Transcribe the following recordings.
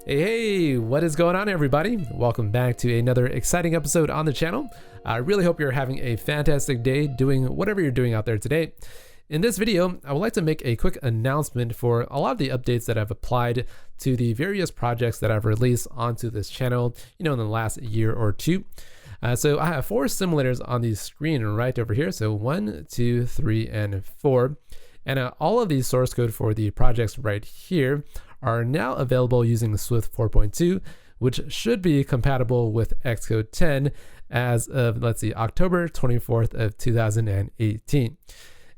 Hey, what is going on, everybody? Welcome back to another exciting episode on the channel. I really hope you're having a fantastic day doing whatever you're doing out there today. In this video, I would like to make a quick announcement for a lot of the updates that I've applied to the various projects that I've released onto this channel, in the last year or two. So I have 4 simulators on the screen right over here. So 1, 2, 3, and 4. And all of the source code for the projects right here are now available using Swift 4.2, which should be compatible with Xcode 10 as of, October 24th of 2018.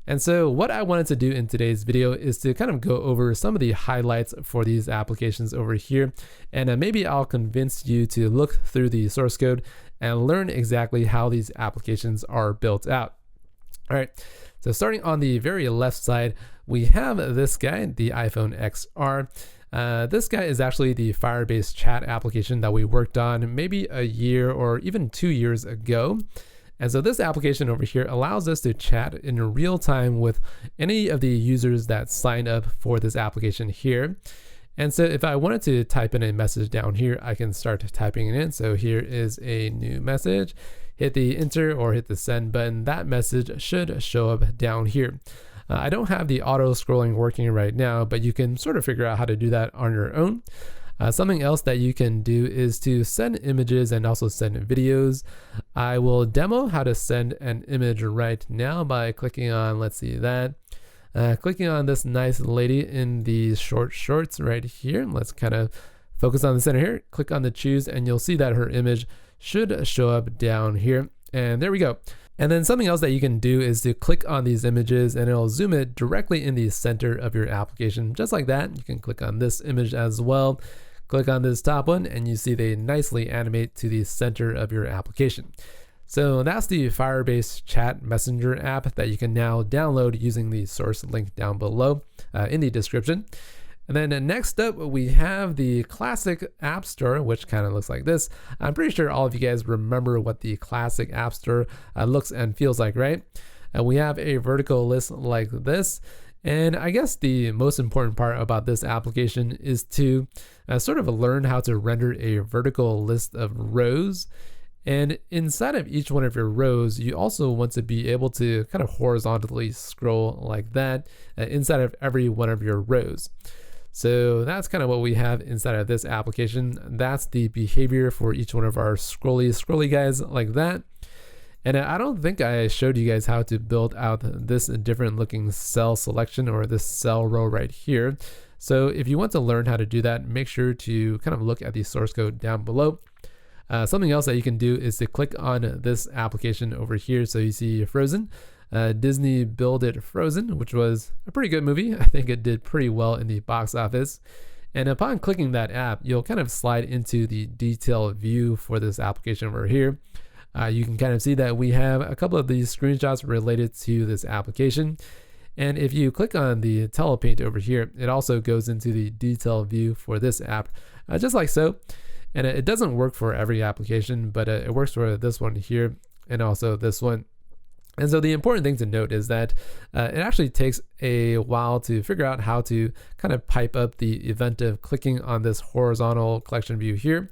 And so what I wanted to do in today's video is to kind of go over some of the highlights for these applications over here. And maybe I'll convince you to look through the source code and learn exactly how these applications are built out. All right, so starting on the very left side, we have this guy, the iPhone XR. This guy is actually the Firebase chat application that we worked on maybe a year or even 2 years ago. And so this application over here allows us to chat in real time with any of the users that sign up for this application here. And so if I wanted to type in a message down here, I can start typing it in. So here is a new message. Hit the enter or hit the send button. That message should show up down here. I don't have the auto scrolling working right now, but you can sort of figure out how to do that on your own. Something else that you can do is to send images and also send videos. I will demo how to send an image right now by clicking on, clicking on this nice lady in the short shorts right here. Let's kind of focus on the center here. Click on the choose and you'll see that her image should show up down here. And there we go. And then something else that you can do is to click on these images and it'll zoom it directly in the center of your application. Just like that, you can click on this image as well. Click on this top one and you see they nicely animate to the center of your application. So that's the Firebase chat messenger app that you can now download using the source link down below in the description. And then next up, we have the classic App Store, which kind of looks like this. I'm pretty sure all of you guys remember what the classic App Store looks and feels like, right? We have a vertical list like this. And I guess the most important part about this application is to sort of learn how to render a vertical list of rows. And inside of each one of your rows, you also want to be able to kind of horizontally scroll like that inside of every one of your rows. So that's kind of what we have inside of this application. That's the behavior for each one of our scrolly guys like that. And I don't think I showed you guys how to build out this different looking cell selection or this cell row right here. So if you want to learn how to do that, make sure to kind of look at the source code down below. Something else that you can do is to click on this application over here. So you see Frozen. Disney Build It Frozen, which was a pretty good movie. I think it did pretty well in the box office. And upon clicking that app, you'll kind of slide into the detail view for this application over here. You can kind of see that we have a couple of these screenshots related to this application. And if you click on the telepaint over here, it also goes into the detail view for this app, just like so. And it doesn't work for every application, but it works for this one here and also this one. And so the important thing to note is that it actually takes a while to figure out how to kind of pipe up the event of clicking on this horizontal collection view here,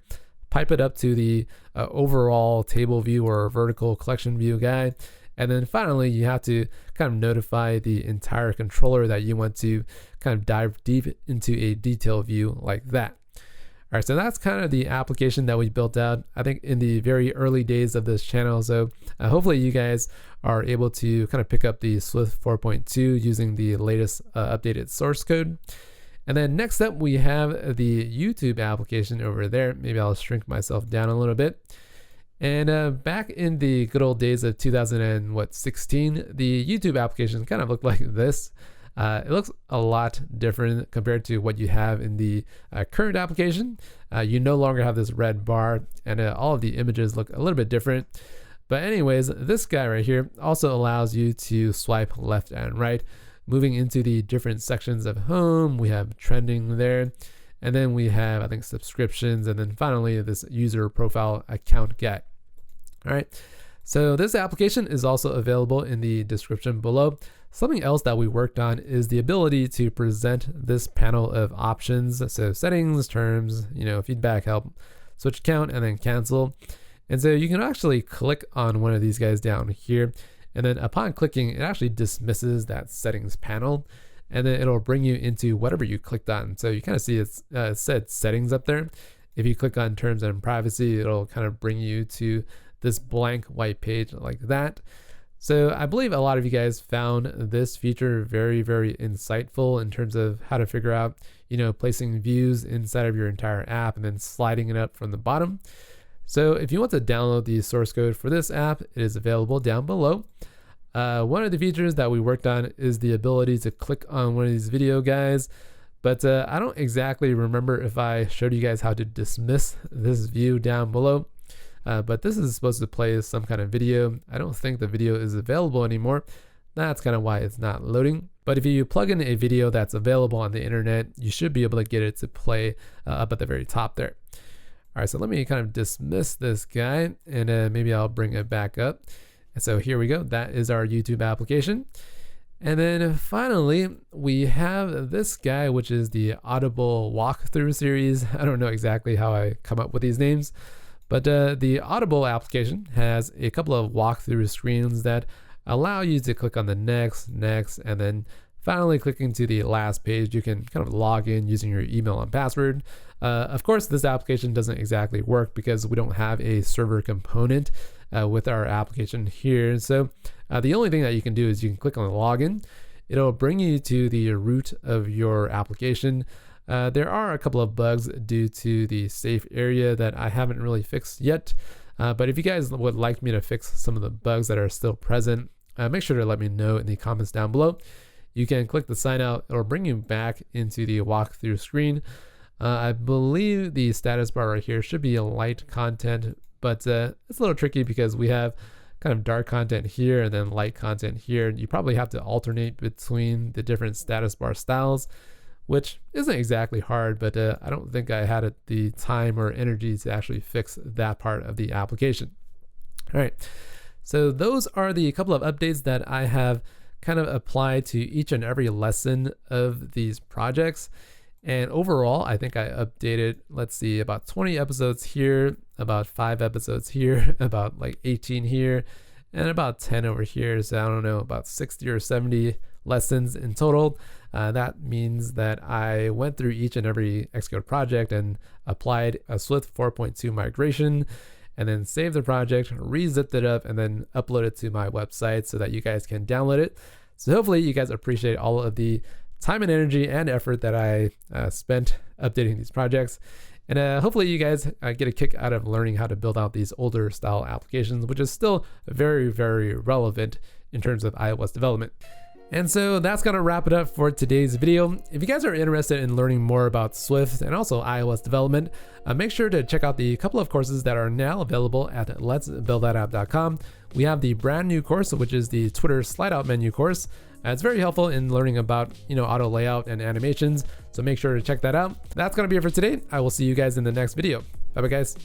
pipe it up to the overall table view or vertical collection view guy. And then finally, you have to kind of notify the entire controller that you want to kind of dive deep into a detail view like that. All right, so that's kind of the application that we built out, I think, in the very early days of this channel. So hopefully you guys are able to kind of pick up the Swift 4.2 using the latest updated source code. And then next up, we have the YouTube application over there. Maybe I'll shrink myself down a little bit. And back in the good old days of 2016, the YouTube application kind of looked like this. It looks a lot different compared to what you have in the current application. You no longer have this red bar, and all of the images look a little bit different. But anyways, this guy right here also allows you to swipe left and right, moving into the different sections of home. We have trending there, and then we have, I think, subscriptions, and then finally this user profile account guide. All right. So this application is also available in the description below. Something else that we worked on is the ability to present this panel of options. So settings, terms, feedback, help, switch account, and then cancel. And so you can actually click on one of these guys down here. And then upon clicking, it actually dismisses that settings panel. And then it'll bring you into whatever you clicked on. So you kind of see it's said settings up there. If you click on terms and privacy, it'll kind of bring you to this blank white page like that. So I believe a lot of you guys found this feature very, very insightful in terms of how to figure out, placing views inside of your entire app and then sliding it up from the bottom. So if you want to download the source code for this app, it is available down below. One of the features that we worked on is the ability to click on one of these video guys, but I don't exactly remember if I showed you guys how to dismiss this view down below. But this is supposed to play some kind of video. I don't think the video is available anymore. That's kind of why it's not loading. But if you plug in a video that's available on the internet, you should be able to get it to play up at the very top there. All right, so let me kind of dismiss this guy and maybe I'll bring it back up. And so here we go. That is our YouTube application. And then finally, we have this guy, which is the Audible walkthrough series. I don't know exactly how I come up with these names. But the Audible application has a couple of walkthrough screens that allow you to click on the next, and then finally clicking to the last page, you can kind of log in using your email and password. Of course, this application doesn't exactly work because we don't have a server component with our application here. So the only thing that you can do is you can click on login. It'll bring you to the root of your application. There are a couple of bugs due to the safe area that I haven't really fixed yet. But if you guys would like me to fix some of the bugs that are still present, make sure to let me know in the comments down below. You can click the sign out. It'll bring you back into the walkthrough screen. I believe the status bar right here should be a light content, but it's a little tricky because we have kind of dark content here and then light content here. You probably have to alternate between the different status bar styles, which isn't exactly hard, but I don't think I had the time or energy to actually fix that part of the application. All right, so those are the couple of updates that I have kind of applied to each and every lesson of these projects. And overall, I think I updated, let's see, about 20 episodes here, about 5 episodes here, about like 18 here, and about 10 over here. So I don't know, about 60 or 70 lessons in total. That means that I went through each and every Xcode project and applied a Swift 4.2 migration, and then saved the project, re-zipped it up, and then upload it to my website so that you guys can download it. So hopefully you guys appreciate all of the time and energy and effort that I spent updating these projects. And hopefully you guys get a kick out of learning how to build out these older style applications, which is still very, very relevant in terms of iOS development. And so that's going to wrap it up for today's video. If you guys are interested in learning more about Swift and also iOS development, make sure to check out the couple of courses that are now available at letsbuildthatapp.com. We have the brand new course, which is the Twitter slide out menu course. It's very helpful in learning about, auto layout and animations. So make sure to check that out. That's going to be it for today. I will see you guys in the next video. Bye bye, guys.